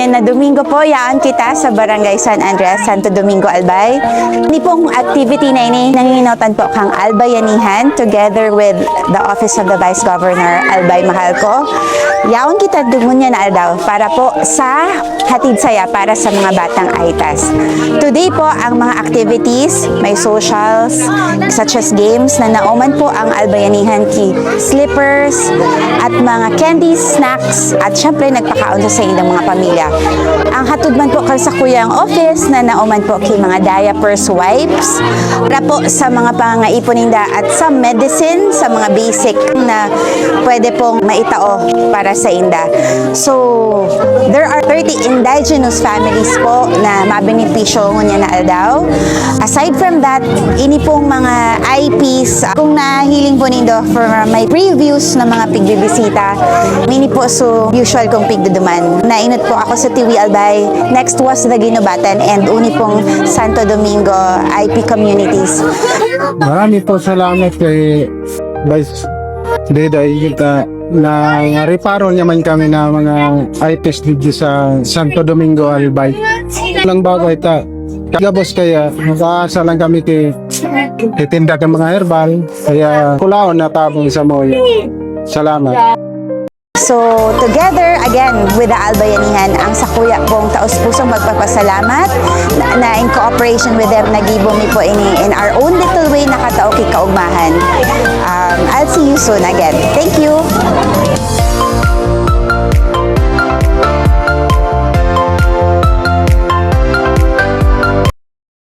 ngayon na Domingo po, yaan kita sa Barangay San Andres, Santo Domingo, Albay. Ini pong activity na ini, pinangenotan po kang ALBAYanihan together with the Office of the Vice Governor, Albay mahal ko. Yaon kita dumunya na aldaw para po sa hatid saya para sa mga batang Aetas. Today po, ang mga activities, may socials, such as games na nauman po ang ALBAYanihan ki slippers at mga candies, snacks, at syempre nagpakaon sa inyong mga pamilya. Ang hatod man po kal sa kuyang office na nauman po ki mga diapers, wipes, para po sa mga pangaiponinda at sa medicine, sa mga basic na pwede pong maitao para sa inda. So, there are 30 indigenous families po na mabenepisyo ngunya na aldaw. Aside from that, ini pong mga IPs, kung nahiling po nindo for may previews na mga pigbibisita, mini po so usual kong pigduduman. Nainot po ako sa TV Albay, next was the Ginobatan and uni pong Santo Domingo IP communities. Marami po salamat kay Vice Deday kita na reparo naman kami na mga IPs dito sa Santo Domingo, Albay. Lang bago ita, kagabos kaya nakaasa lang kami titinda ng mga herbal, kaya kulaon na tabong sa moyo. Salamat. So, together, again, with the ALBAYanihan, ang sakuya pong taos-pusong magpapasalamat na in cooperation with them, nagibumi po ini in our own little way nakatao kikaugmahan. I'll see you soon again. Thank you!